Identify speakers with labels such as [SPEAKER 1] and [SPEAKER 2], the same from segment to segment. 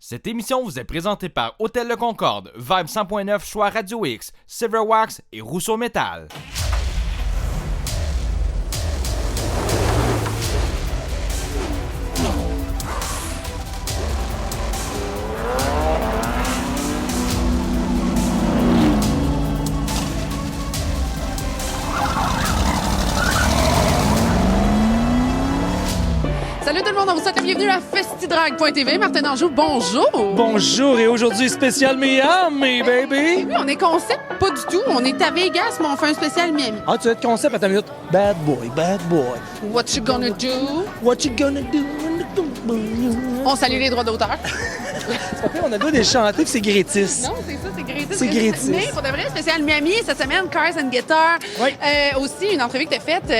[SPEAKER 1] Cette émission vous est présentée par Hôtel Le Concorde, Vibe 100.9 Choix Radio X, Silverwax et Rousseau Metal.
[SPEAKER 2] Salut tout le monde, on vous souhaite la bienvenue à Festidrag.tv. Martin Anjou, bonjour!
[SPEAKER 3] Bonjour, et aujourd'hui spécial Miami, baby!
[SPEAKER 2] Oui, on est concept, pas du tout. On est à Vegas, mais on fait un spécial Miami.
[SPEAKER 3] Ah, tu vas être concept à ta minute. Bad boy, bad boy.
[SPEAKER 2] What you gonna do?
[SPEAKER 3] What you gonna do when the
[SPEAKER 2] On salue les droits d'auteur.
[SPEAKER 3] C'est pas pire, on a le droit de les chanter, puis c'est Grétis.
[SPEAKER 2] Non, c'est ça, c'est Grétis.
[SPEAKER 3] C'est Grétis.
[SPEAKER 2] Mais pour de vrai, spécial Miami, cette semaine, Cars and Guitar.
[SPEAKER 3] Oui.
[SPEAKER 2] Aussi, une entrevue que tu as faite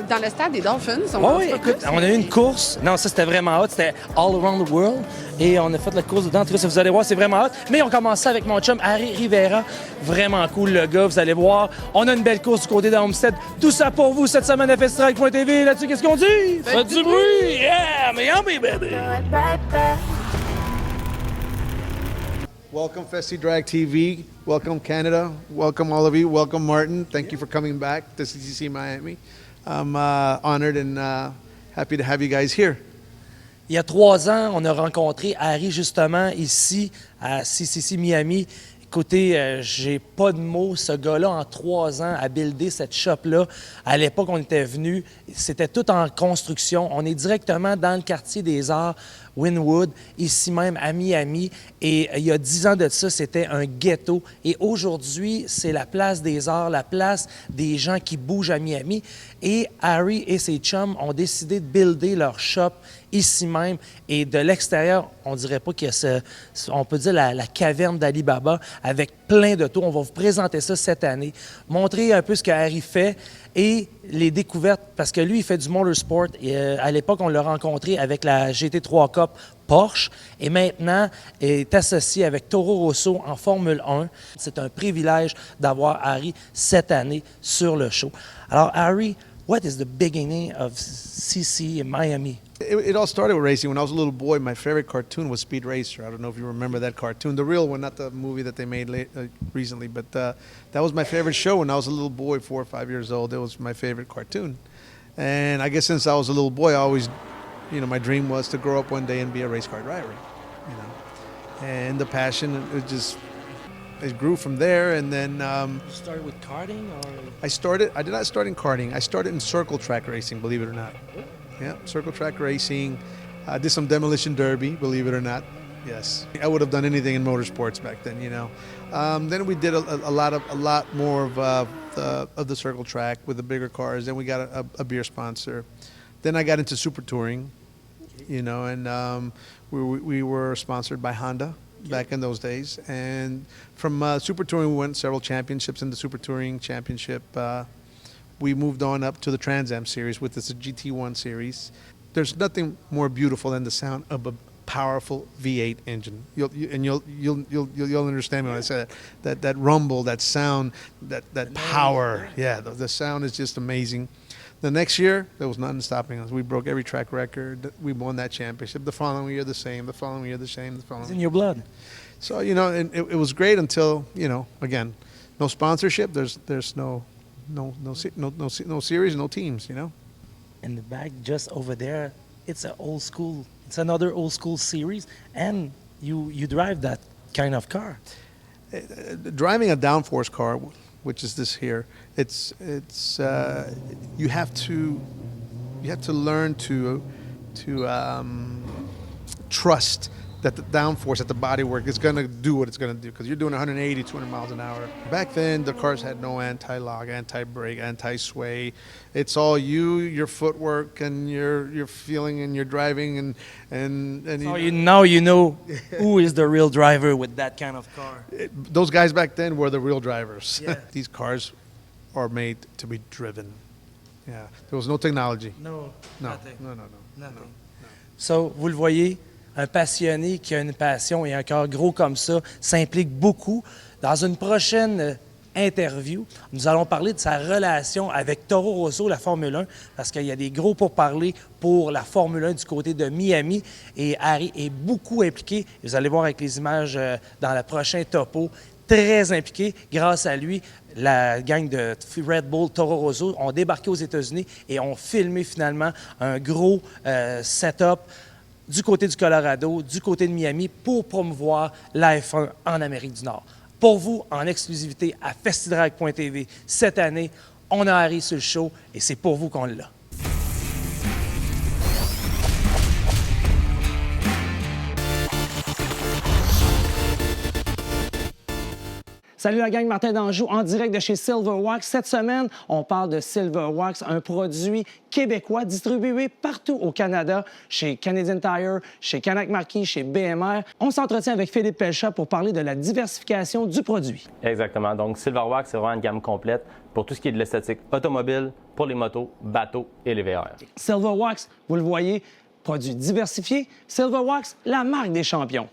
[SPEAKER 2] dans le stade des Dolphins.
[SPEAKER 3] Oui, écoute, on a eu une course. Non, ça, c'était vraiment hot. C'était All Around the World. Et on a fait la course dedans. En tout cas, vous allez voir, c'est vraiment hot. Mais on commence ça avec mon chum Harry Rivera. Vraiment cool, le gars. Vous allez voir. On a une belle course du côté d'Homestead. Tout ça pour vous cette semaine à Festidrag.tv. Là-dessus, qu'est-ce qu'on dit? Faites du bruit! Yeah! Miami, baby!
[SPEAKER 4] Welcome, Festidrag TV. Welcome, Canada. Welcome, all of you. Welcome, Martin. Thank you for coming back to CCC Miami. I'm honored and happy to have you guys here.
[SPEAKER 3] Il y a 3 ans, on a rencontré Harry justement ici à CCC Miami. Écoutez, j'ai pas de mots. Ce gars-là, en 3 ans, a buildé cette shop-là. À l'époque, on était venu, c'était tout en construction. On est directement dans le quartier des Arts, Wynwood, ici même à Miami. Et il y a 10 ans de ça, c'était un ghetto. Et aujourd'hui, c'est la place des Arts, la place des gens qui bougent à Miami. Et Harry et ses chums ont décidé de builder leur shop ici même. Et de l'extérieur, on dirait pas qu'il y a on peut dire la caverne d'Ali Baba avec plein de tours. On va vous présenter ça cette année, montrer un peu ce que Harry fait et les découvertes, parce que lui, il fait du motorsport. Et, à l'époque, on l'a rencontré avec la GT3 Cup Porsche et maintenant est associé avec Toro Rosso en Formule 1. C'est un privilège d'avoir Harry cette année sur le show. Alors, Harry, what is the beginning of CC in Miami?
[SPEAKER 4] It all started with racing. When I was a little boy, my favorite cartoon was Speed Racer. I don't know if you remember that cartoon, the real one, not the movie that they made recently, but that was my favorite show when I was a little boy, 4 or 5 years old. It was my favorite cartoon. And I guess since I was a little boy, I always, my dream was to grow up one day and be a race car driver, And the passion, it grew from there, and then
[SPEAKER 3] You started with karting, or?
[SPEAKER 4] I did not start in karting. I started in circle track racing, believe it or not. Yeah, circle track racing. I did some demolition derby, believe it or not. Yes, I would have done anything in motorsports back then, Then we did a lot more of the circle track with the bigger cars. Then we got a beer sponsor. Then I got into super touring, and we were sponsored by Honda back in those days. And from super touring, we won several championships in the super touring championship. We moved on up to the Trans Am series with this GT1 series. There's nothing more beautiful than the sound of a powerful V8 engine. You'll understand me when I say that. That rumble, that sound, that power. Yeah, the sound is just amazing. The next year, there was nothing stopping us. We broke every track record. We won that championship. The following year, the same. The following year, the same. The following.
[SPEAKER 3] It's in your blood.
[SPEAKER 4] So and it was great until again, no sponsorship. There's no series, no teams,
[SPEAKER 3] In the back, just over there, it's an old school. It's another old school series, and you drive that kind of car.
[SPEAKER 4] Driving a downforce car, which is this here, it's you have to learn to trust that the downforce, that the bodywork is going to do what it's going to do, because you're doing 180, 200 miles an hour. Back then, the cars had no anti-lock, anti-brake, anti-sway. It's all your footwork, and your feeling, and your driving, and
[SPEAKER 3] So now you know who is the real driver with that kind of car.
[SPEAKER 4] Those guys back then were the real drivers.
[SPEAKER 3] Yeah.
[SPEAKER 4] These cars are made to be driven. Yeah, there was no technology.
[SPEAKER 3] No,
[SPEAKER 4] No,
[SPEAKER 3] nothing.
[SPEAKER 4] no.
[SPEAKER 3] Nothing. So, vous le voyez, un passionné qui a une passion et un cœur gros comme ça s'implique beaucoup. Dans une prochaine interview. Nous allons parler de sa relation avec Toro Rosso, la Formule 1, parce qu'il y a des gros pourparlers pour la Formule 1 du côté de Miami. Et Harry est beaucoup impliqué. Vous allez voir avec les images dans le prochain topo. Très impliqué. Grâce à lui, la gang de Red Bull Toro Rosso ont débarqué aux États-Unis et ont filmé finalement un gros setup du côté du Colorado, du côté de Miami, pour promouvoir la F1 en Amérique du Nord. Pour vous, en exclusivité à festidrag.tv, cette année, on a Harry sur le show et c'est pour vous qu'on l'a. Salut la gang, Martin Danjou en direct de chez Silverwax. Cette semaine, on parle de Silverwax, un produit québécois distribué partout au Canada, chez Canadian Tire, chez Canac Marquis, chez BMR. On s'entretient avec Philippe Pelchat pour parler de la diversification du produit.
[SPEAKER 5] Exactement. Donc, Silverwax, c'est vraiment une gamme complète pour tout ce qui est de l'esthétique automobile, pour les motos, bateaux et les VR.
[SPEAKER 3] Silverwax, vous le voyez, produit diversifié. Silverwax, la marque des champions.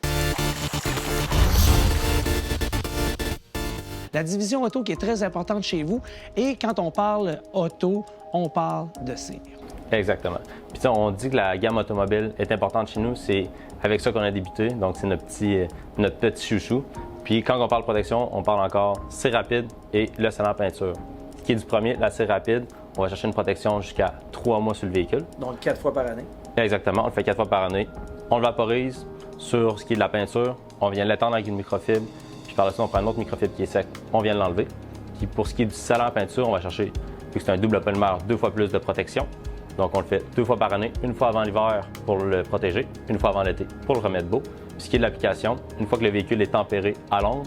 [SPEAKER 3] La division auto qui est très importante chez vous. Et quand on parle auto, on parle de cire.
[SPEAKER 5] Exactement. Puis on dit que la gamme automobile est importante chez nous. C'est avec ça qu'on a débuté. Donc, c'est notre petit chouchou. Puis quand on parle protection, on parle encore cire rapide et le scellant peinture. Ce qui est du premier, la cire rapide, on va chercher une protection jusqu'à 3 mois sur le véhicule.
[SPEAKER 3] Donc 4 fois par année.
[SPEAKER 5] Exactement. On le fait 4 fois par année. On le vaporise sur ce qui est de la peinture. On vient l'étendre avec une microfibre. Par la suite, on prend un autre microfibre qui est sec, on vient de l'enlever. Puis pour ce qui est du scellant peinture, on va chercher, vu que c'est un double polymère, 2 fois plus de protection. Donc on le fait 2 fois par année, une fois avant l'hiver pour le protéger, une fois avant l'été pour le remettre beau. Puis ce qui est de l'application, une fois que le véhicule est tempéré à l'ombre,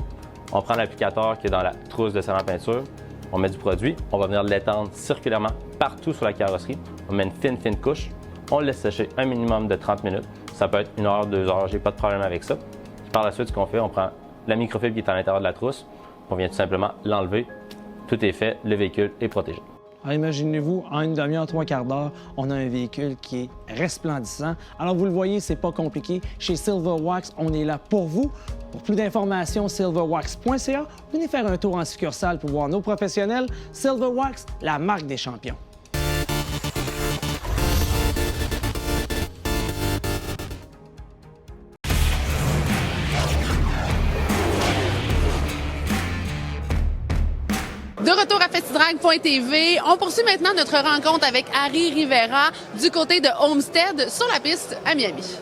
[SPEAKER 5] on prend l'applicateur qui est dans la trousse de scellant peinture, on met du produit, on va venir l'étendre circulairement partout sur la carrosserie. On met une fine couche, on le laisse sécher un minimum de 30 minutes. Ça peut être 1 heure, 2 heures, j'ai pas de problème avec ça. Puis par la suite, ce qu'on fait, on prend la microfibre qui est à l'intérieur de la trousse, on vient tout simplement l'enlever. Tout est fait, le véhicule est protégé.
[SPEAKER 3] Alors imaginez-vous, en une demi-heure, 3 quarts d'heure, on a un véhicule qui est resplendissant. Alors vous le voyez, c'est pas compliqué. Chez Silverwax, on est là pour vous. Pour plus d'informations, silverwax.ca. Venez faire un tour en succursale pour voir nos professionnels. Silverwax, la marque des champions.
[SPEAKER 2] De retour à festidrag.tv, on poursuit maintenant notre rencontre avec Harry Rivera du côté de Homestead sur la piste à Miami.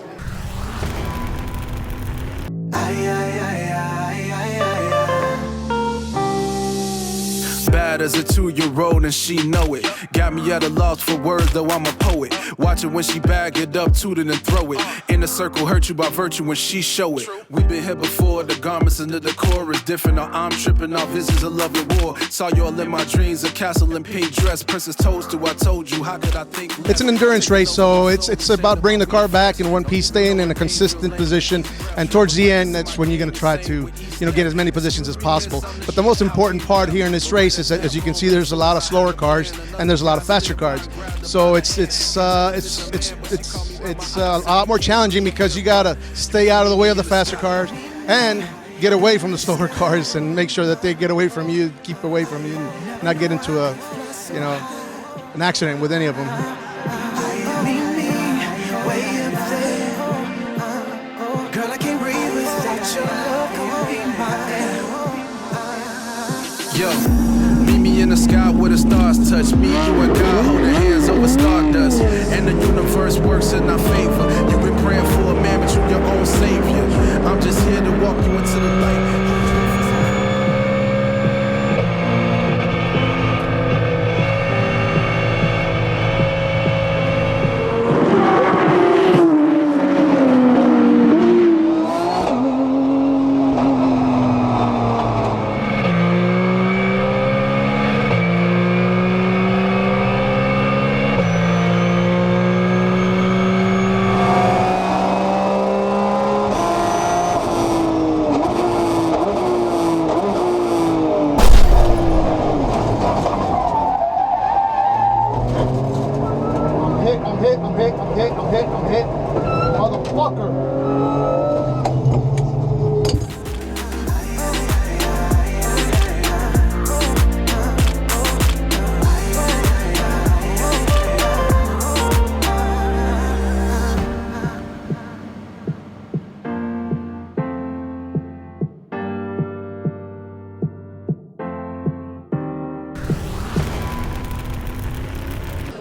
[SPEAKER 6] Bad as a 2-year-old and she know it. Got me at a loss for words, though I'm a poet. Watch it when she bag it up, toot it and throw it. In the circle, hurt you by virtue when she show it. We've been here before, the garments and the decor is different. Now I'm tripping off visions of love and war. Saw you all in my dreams, a castle in pink dress. Princess Toadstool, I told you, how could I think less?
[SPEAKER 4] It's an endurance race, so it's about bringing the car back in one piece, staying in a consistent position, and towards the end, that's when you're going to try to, get as many positions as possible. But the most important part here in this race is that, as you can see, there's a lot of slower cars and there's a lot of faster cars. So it's a lot more challenging because you got to stay out of the way of the faster cars and get away from the slower cars and make sure that they get away from you, keep away from you, and not get into an accident with any of them.
[SPEAKER 6] Girl, I can't breathe without your love. Come on, be my air. Yo, meet me in the sky where the stars touch. Me, you, and God holding hands over stardust. And the universe works in our favor. You've been praying for a man, but you're your own savior. I'm just here to walk you into the light.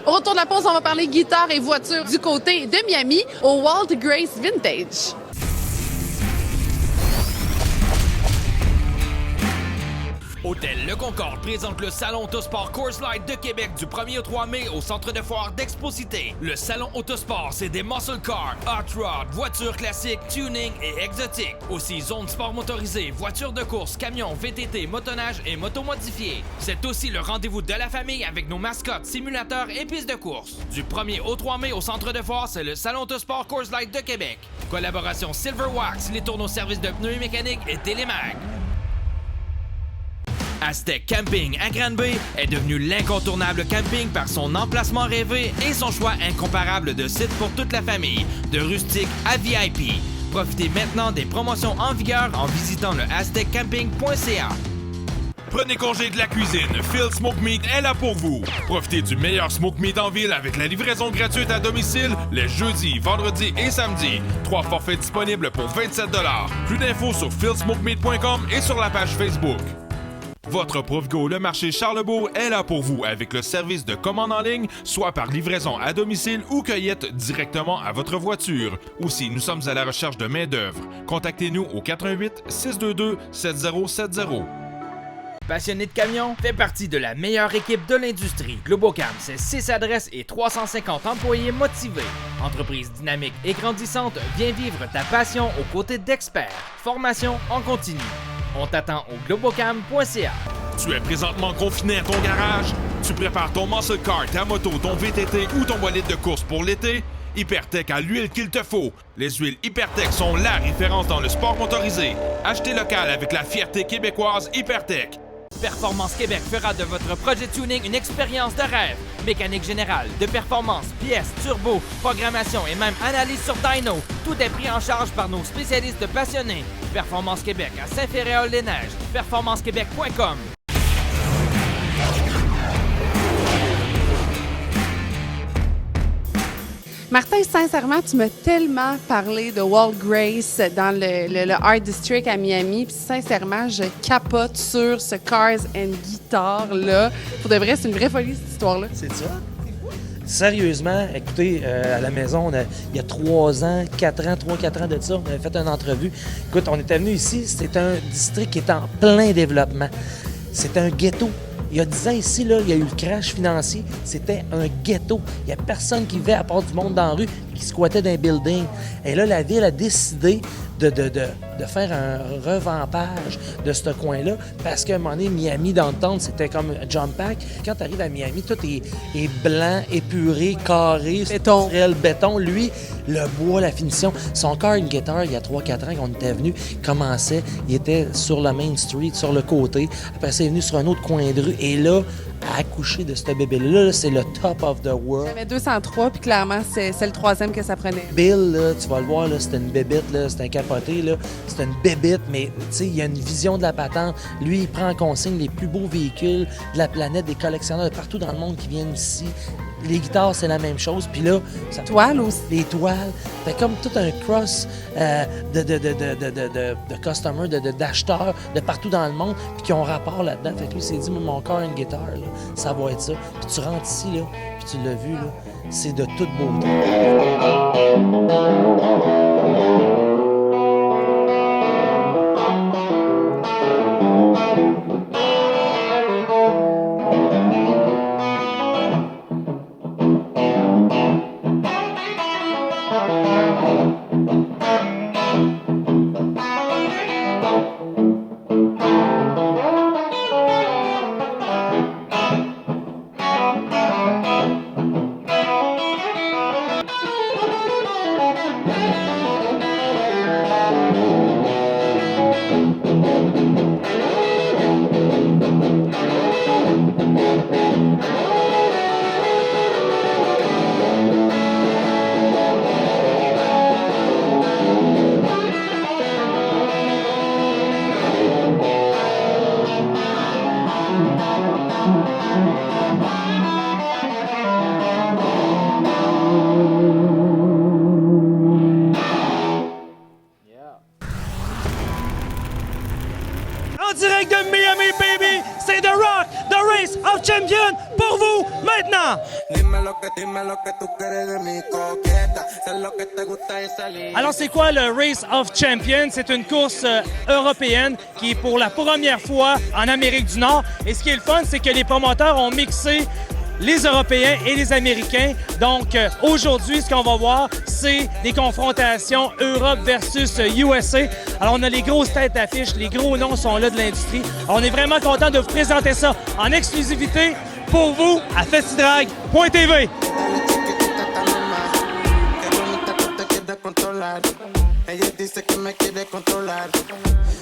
[SPEAKER 2] Au retour de la pause, on va parler guitare et voiture du côté de Miami au Walt Grace Vintage.
[SPEAKER 1] Hôtel Le Concorde présente le Salon Autosport Coors Light de Québec du 1er au 3 mai au Centre de foire d'Exposité. Le Salon Autosport, c'est des muscle cars, hot rod, voitures classiques, tuning et exotiques. Aussi zone sport motorisé, voitures de course, camions, VTT, motoneige et motos modifiées. C'est aussi le rendez-vous de la famille avec nos mascottes, simulateurs et pistes de course. Du 1er au 3 mai au Centre de foire, c'est le Salon Autosport Coors Light de Québec. Collaboration Silver Wax, les tourneaux services de pneus et mécaniques et Télémag. Aztec Camping à Granby est devenu l'incontournable camping par son emplacement rêvé et son choix incomparable de sites pour toute la famille, de rustique à VIP. Profitez maintenant des promotions en vigueur en visitant le azteccamping.ca.
[SPEAKER 7] Prenez congé de la cuisine, Phil Smoke Meat est là pour vous. Profitez du meilleur smoke meat en ville avec la livraison gratuite à domicile les jeudis, vendredis et samedis. 3 forfaits disponibles pour 27 $. Plus d'infos sur philsmokemeat.com et sur la page Facebook. Votre Provigo Le Marché Charlebourg est là pour vous avec le service de commande en ligne, soit par livraison à domicile ou cueillette directement à votre voiture. Aussi, nous sommes à la recherche de main-d'œuvre. Contactez-nous au 88 622 7070.
[SPEAKER 1] Passionné de camions? Fait partie de la meilleure équipe de l'industrie. Globocam, c'est 6 adresses et 350 employés motivés. Entreprise dynamique et grandissante, viens vivre ta passion aux côtés d'experts. Formation en continu. On t'attend au globocam.ca.
[SPEAKER 7] Tu es présentement confiné à ton garage? Tu prépares ton muscle car, ta moto, ton VTT ou ton bolide de course pour l'été? Hypertech a l'huile qu'il te faut. Les huiles Hypertech sont la référence dans le sport motorisé. Achetez local avec la fierté québécoise Hypertech.
[SPEAKER 1] Performance Québec fera de votre projet tuning une expérience de rêve. Mécanique générale, de performance, pièces, turbo, programmation et même analyse sur dyno. Tout est pris en charge par nos spécialistes passionnés. Performance Québec à Saint-Féréol-les-Neiges. performancequebec.com.
[SPEAKER 2] Martin, sincèrement, tu m'as tellement parlé de Walt Grace dans le Art District à Miami. Puis sincèrement, je capote sur ce Cars and Guitar-là. Pour de vrai, c'est une vraie folie, cette histoire-là.
[SPEAKER 3] C'est ça? Sérieusement, écoutez, à la maison, il y a 3 ans, 4 ans, 3-4 ans de ça, on avait fait une entrevue. Écoute, on était venu ici, c'est un district qui est en plein développement. C'est un ghetto. Il y a 10 ans ici, là, il y a eu le crash financier. C'était un ghetto. Il n'y a personne qui vivait à part du monde dans la rue qui squattait dans les buildings. Et là, la ville a décidé de faire un revampage de ce coin-là parce qu'à un moment donné, Miami, dans le temps, c'était comme un jump pack. Quand tu arrives à Miami, tout est blanc, épuré, carré, structurel, béton. Lui, le bois, la finition. Son car and guitar, il y a 3-4 ans qu'on était venu, commençait, il était sur la Main Street, sur le côté. Après, c'est venu sur un autre coin de rue. Et là, à accoucher de ce bébé-là, là, c'est le top of the world.
[SPEAKER 2] J'avais 203, puis clairement, c'est le 3e que ça prenait.
[SPEAKER 3] Bill, là, tu vas le voir, là, c'était une bébite, là, c'était un capoté, là, c'était une bébite, mais tu sais, il y a une vision de la patente. Lui, il prend en consigne les plus beaux véhicules de la planète, des collectionneurs de partout dans le monde qui viennent ici. Les guitares, c'est la même chose. Puis là, ça
[SPEAKER 2] toiles aussi.
[SPEAKER 3] Les toiles. Fait comme tout un cross de customers, d'acheteurs de partout dans le monde, puis qui ont rapport là-dedans. Fait que lui, il s'est dit, moi, mon car and guitar, là, ça va être ça. Puis tu rentres ici, là, puis tu l'as vu, là, c'est de toute beauté. En direct de Miami, baby, c'est et The Rock, The Race of Champions, pour vous, maintenant! Alors, c'est quoi le Race of Champions? C'est une course européenne qui est pour la première fois en Amérique du Nord. Et ce qui est le fun, c'est que les promoteurs ont mixé les Européens et les Américains. Donc, aujourd'hui, ce qu'on va voir, c'est des confrontations Europe versus USA. Alors, on a les grosses têtes d'affiche, les gros noms sont là de l'industrie. Alors, on est vraiment content de vous présenter ça en exclusivité pour vous à festidrag.tv. Ella dice que me quiere controlar.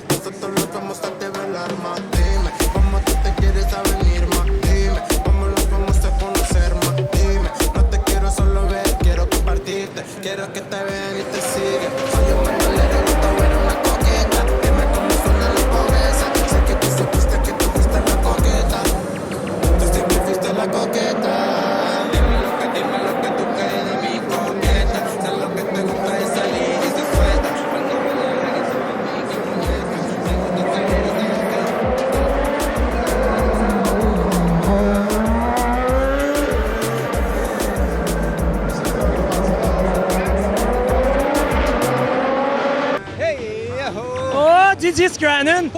[SPEAKER 3] Nosotros los vamos a develar más. Dime, ¿cómo tú te quieres a venir más? Dime, ¿cómo los vamos a conocer más? Dime, no te quiero solo ver, quiero compartirte. Quiero que te vean y te sigan. Soy un bandolero, gusto ver una coqueta. Dime cómo suena la pobreza. Sé que tú supiste que tú fuiste la coqueta. Tú siempre fuiste la coqueta. Dime lo que tú quieres de mi coqueta. Sé lo que te gusta de salir. Didier Scranton,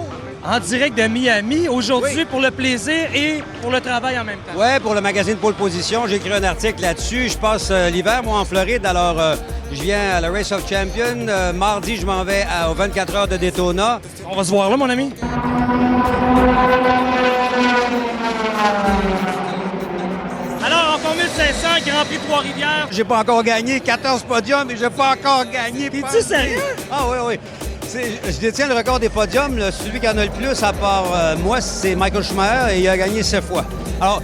[SPEAKER 3] en direct de Miami, aujourd'hui pour le plaisir et pour le travail en même temps.
[SPEAKER 8] Oui, pour le magazine Pole Position, j'ai écrit un article là-dessus. Je passe l'hiver, moi, en Floride, alors je viens à la Race of Champions. Mardi, je m'en vais aux 24 heures de Daytona.
[SPEAKER 3] On va se voir là, mon ami. Alors, en Formule 500, Grand Prix Trois-Rivières.
[SPEAKER 8] J'ai pas encore gagné, 14 podiums, mais j'ai pas encore gagné.
[SPEAKER 3] T'es-tu sérieux?
[SPEAKER 8] Ah oui, oui. Je détiens le record des podiums. Celui qui en a le plus, à part moi, c'est Michael Schumacher et il a gagné 7 fois. Alors,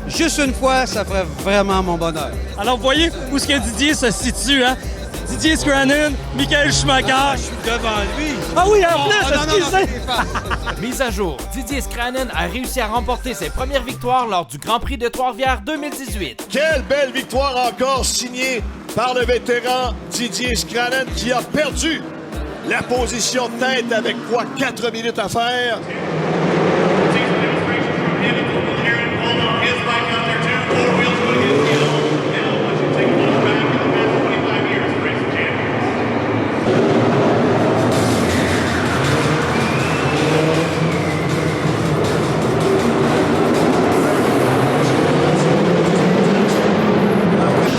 [SPEAKER 8] juste une fois, ça ferait vraiment mon bonheur.
[SPEAKER 3] Alors, vous voyez où est-ce que Didier se situe, hein? Didier Scranton, Michael Schumacher.
[SPEAKER 8] Je suis devant lui.
[SPEAKER 3] Ah oui, en plus, excusez!
[SPEAKER 1] Mise à jour, Didier Scranton a réussi à remporter ses premières victoires lors du Grand Prix de Trois-Rivières 2018.
[SPEAKER 9] Quelle belle victoire encore signée par le vétéran Didier Scranton qui a perdu la position de tête avec quoi 4 minutes à faire.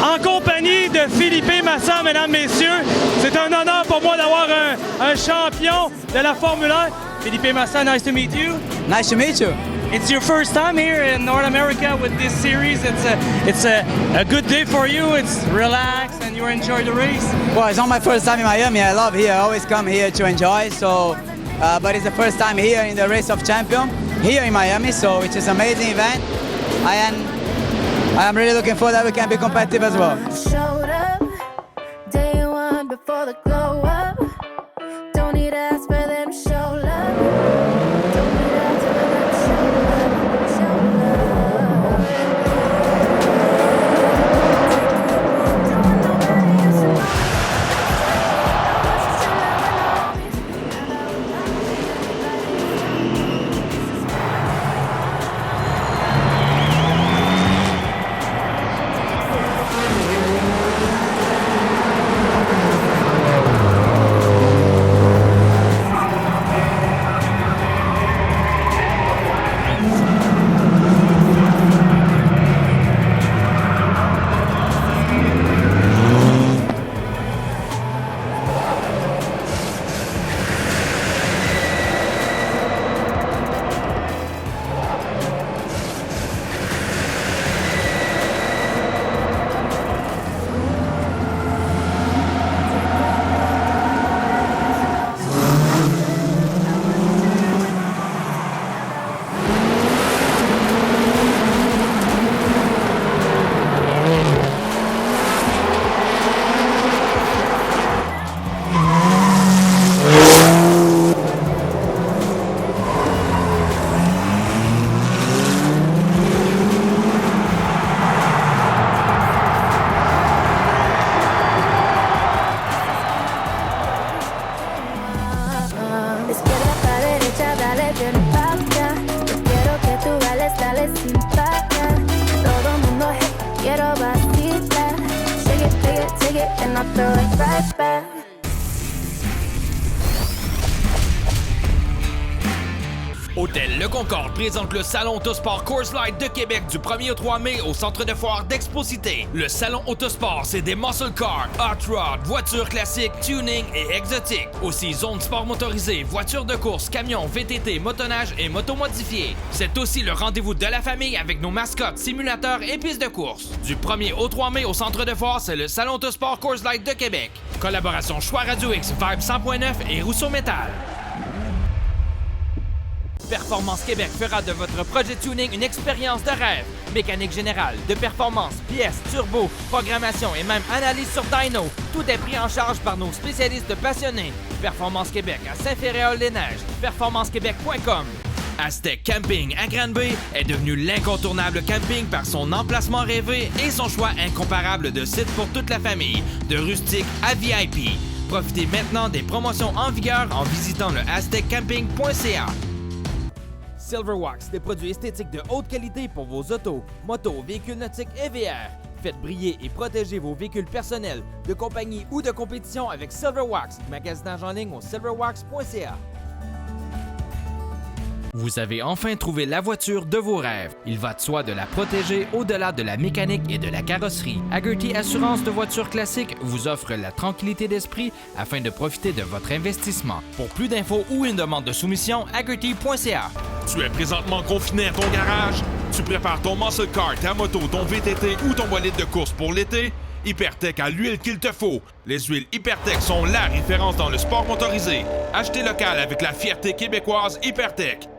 [SPEAKER 3] En compagnie de Felipe Massa, mesdames, messieurs, c'est un honneur pour moi d'avoir un champion de la Formule 1. Felipe Massa, nice to meet you.
[SPEAKER 10] Nice to meet you.
[SPEAKER 3] It's your first time here in North America with this series. It's a good day for you. It's relaxed and you enjoy the race.
[SPEAKER 10] Well, it's not my first time in Miami. I love here. I always come here to enjoy. So, but it's the first time here in the Race of Champions here in Miami. So it's an amazing event. I am really looking forward that we can be competitive as well.
[SPEAKER 11] Showed up day one before the glow up. Don't need to ask for them to show love. Don't need to ask for them to show love. throw it right back.
[SPEAKER 1] Hôtel Le Concorde présente le Salon Autosport Coors Light de Québec du 1er au 3 mai au Centre de foire d'Expo-Cité. Le Salon Autosport, c'est des muscle cars, hot rod, voitures classiques, tuning et exotiques. Aussi zone sport motorisé, voitures de course, camions, VTT, motoneige et motos modifiées. C'est aussi le rendez-vous de la famille avec nos mascottes, simulateurs et pistes de course. Du 1er au 3 mai au Centre de foire, c'est le Salon Autosport Coors Light de Québec. Collaboration Choix Radio X, Vibe 100.9 et Rousseau Métal. Performance Québec fera de votre projet tuning une expérience de rêve. Mécanique générale, de performance, pièces, turbo, programmation et même analyse sur dyno. Tout est pris en charge par nos spécialistes passionnés. Performance Québec à Saint-Féréol-les-Neiges. PerformanceQuébec.com. Aztec Camping à Granby est devenu l'incontournable camping par son emplacement rêvé et son choix incomparable de sites pour toute la famille, de rustique à VIP. Profitez maintenant des promotions en vigueur en visitant le azteccamping.ca. Silverwax, des produits esthétiques de haute qualité pour vos autos, motos, véhicules nautiques et VR. Faites briller et protéger vos véhicules personnels, de compagnie ou de compétition avec Silverwax. Magasinage en ligne au silverwax.ca. Vous avez enfin trouvé la voiture de vos rêves. Il va de soi de la protéger au-delà de la mécanique et de la carrosserie. Hagerty Assurance de voitures classiques vous offre la tranquillité d'esprit afin de profiter de votre investissement. Pour plus d'infos ou une demande de soumission, hagerty.ca.
[SPEAKER 7] Tu es présentement confiné à ton garage? Tu prépares ton muscle car, ta moto, ton VTT ou ton bolide de course pour l'été? Hypertech a l'huile qu'il te faut. Les huiles Hypertech sont la référence dans le sport motorisé. Achetez local avec la fierté québécoise Hypertech.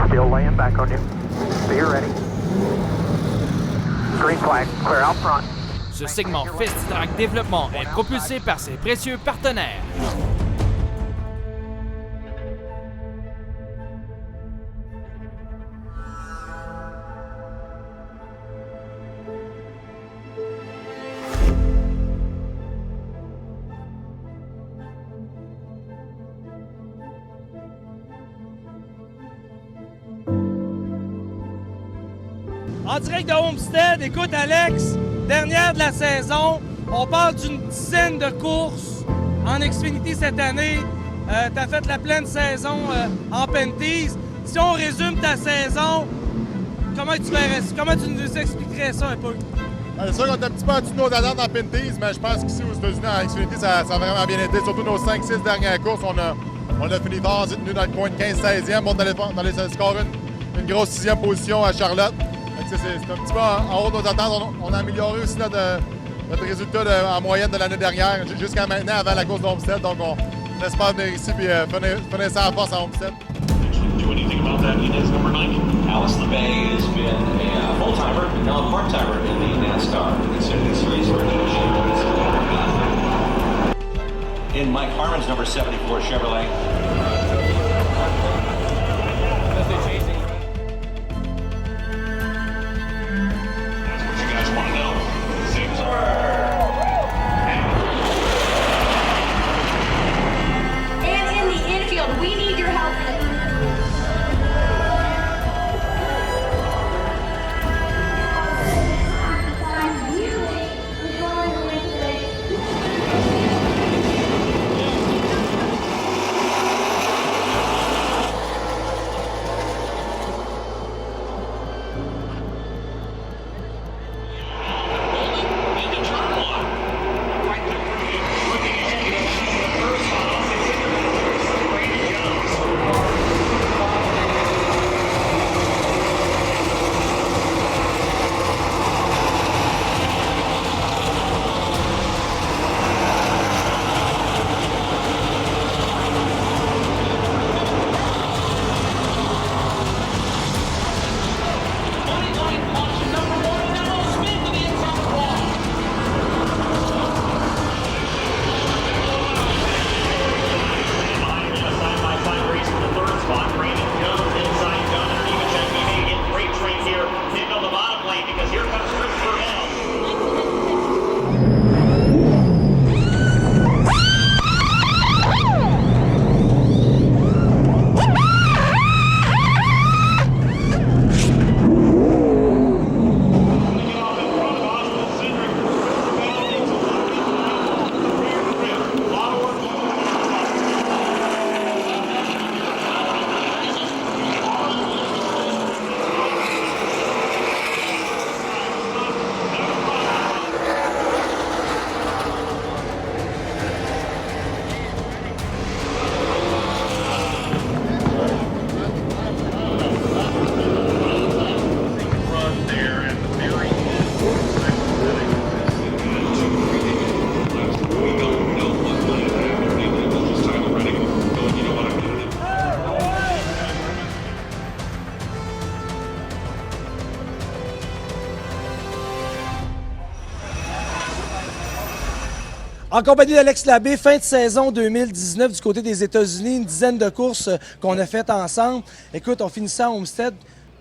[SPEAKER 12] Still laying back on you. Be ready. Green flag, clear out front.
[SPEAKER 1] Ce segment Festi-Track Développement est propulsé par ses précieux partenaires.
[SPEAKER 3] En direct de Homestead, écoute Alex, dernière de la saison, on parle d'une dizaine de courses en Xfinity cette année. Tu as fait la pleine saison en Penties. Si on résume ta saison, comment tu nous expliquerais ça un peu?
[SPEAKER 13] C'est sûr qu'on est un petit peu en dessous de nos attentes en Penties, mais je pense qu'ici aux États-Unis, en Xfinity, ça a vraiment bien été. Surtout nos 5-6 dernières courses, on a fini fort, on s'est tenu dans le coin de 15-16e. On allait scorer une grosse 6e position à Charlotte. C'est un petit peu en haut de nos attentes. On a amélioré aussi notre résultat en moyenne de l'année dernière, jusqu'à maintenant, avant la course de Homestead. Donc, on espère venir ici et finir ça en force à Homestead.
[SPEAKER 14] Do anything about that? Inez number 9. Alice LeBay has been a full-timer, but now a part-timer in the NASCAR Xfinity Series. In Mike Harmon's number 74 Chevrolet.
[SPEAKER 3] En compagnie d'Alex Labbé, fin de saison 2019 du côté des États-Unis, une dizaine de courses qu'on a faites ensemble. Écoute, on finissait à Homestead.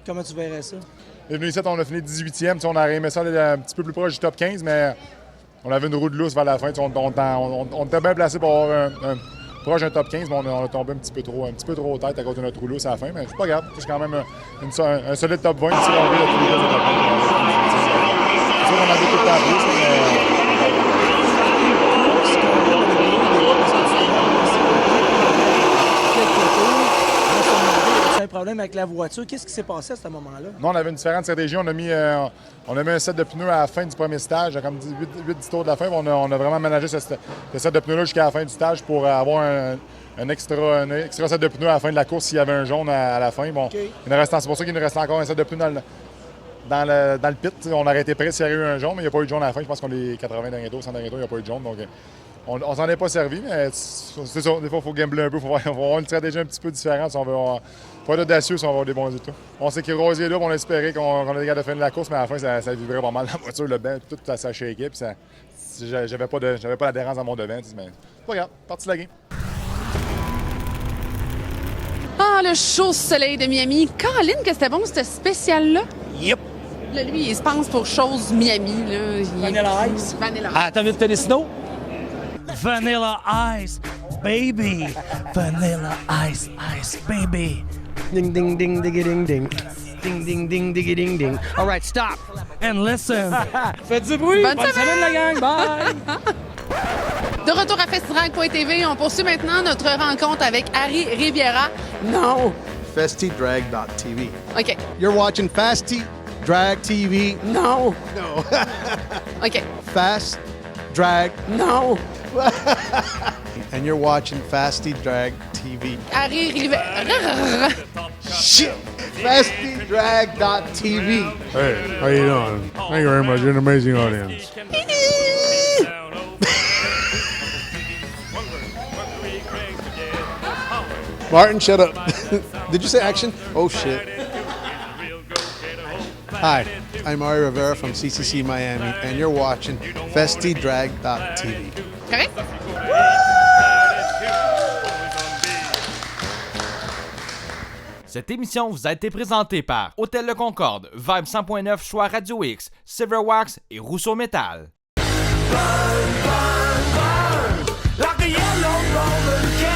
[SPEAKER 3] Comment tu verrais ça?
[SPEAKER 13] On est venu ici, on a fini 18e. On aurait aimé ça aller un petit peu plus proche du top 15, mais on avait une roue de lousse vers la fin. On était bien placé pour avoir proche d'un top 15, mais on a tombé un petit peu trop au tête à cause de notre roue lousse à la fin. Mais c'est pas grave, c'est quand même un solide top 20 ici. On vit tous les gars de top 20. C'est sûr qu'on a beaucoup de temps plus, mais...
[SPEAKER 3] Un problème avec la voiture. Qu'est-ce qui s'est passé à ce moment-là?
[SPEAKER 13] Non, on avait une différente stratégie. On a mis un set de pneus à la fin du premier stage, comme 8-10 tours de la fin. On a vraiment managé ce set de pneus-là jusqu'à la fin du stage pour avoir un extra set de pneus à la fin de la course s'il y avait un jaune à la fin. Bon, okay. C'est pour ça qu'il nous restait encore un set de pneus dans le pit. On aurait été prêt s'il y avait eu un jaune, mais il n'y a pas eu de jaune à la fin. Je pense qu'on les 80 derniers tours, 100 derniers tours, il n'y a pas eu de jaune. Donc, on s'en est pas servi, mais c'est ça. Des fois, il faut gambler un peu. Il faut avoir une stratégie un petit peu différente si on veut faut être audacieux si on va avoir des bons résultats. On s'est rosé là, on a espéré qu'on était capable de finir la course, mais à la fin, ça vibrait pas mal dans la voiture, le banc, tout ça shaké, puis j'avais pas d'adhérence dans mon devant. Mais c'est pas grave, parti de la game.
[SPEAKER 2] Ah, le chaud soleil de Miami. Caroline, que c'était bon, ce spécial-là?
[SPEAKER 3] Yep!
[SPEAKER 2] Là, lui, il se pense pour chose Miami. Là.
[SPEAKER 3] Vanilla Ice.
[SPEAKER 2] Vanilla.
[SPEAKER 3] Ah, t'as vu de Télécino?
[SPEAKER 15] Vanilla Ice, baby. Vanilla Ice, ice, baby.
[SPEAKER 3] Ding, ding, ding, diggy, ding, ding. Ding, ding, ding, diggy, ding, ding. All right, stop.
[SPEAKER 15] And listen.
[SPEAKER 3] Faites du bruit.
[SPEAKER 2] Bonne semaine,
[SPEAKER 3] la gang. Bye.
[SPEAKER 2] De retour à FestiDrag.tv, on poursuit maintenant notre rencontre avec Harry Riviera. Non.
[SPEAKER 4] FestiDrag.tv.
[SPEAKER 2] OK.
[SPEAKER 4] You're watching FestiDrag TV.
[SPEAKER 2] No.
[SPEAKER 4] No.
[SPEAKER 2] OK.
[SPEAKER 4] Fast Drag.
[SPEAKER 2] No.
[SPEAKER 4] And you're watching FestiDrag TV.
[SPEAKER 2] Harry Riviera.
[SPEAKER 4] Shit. FestiDrag.tv.
[SPEAKER 13] Hey, how you doing? Thank you very much. You're an amazing audience.
[SPEAKER 4] Martin, shut up. Did you say action? Oh, shit. Hi, I'm Ari Rivera from CCC Miami, and you're watching FestiDrag.tv.
[SPEAKER 2] Correct?
[SPEAKER 1] Cette émission vous a été présentée par Hôtel Le Concorde, Vibe 100.9 Choix Radio X, Silverwax et Rousseau Metal.
[SPEAKER 15] Like a yellow Roman cat.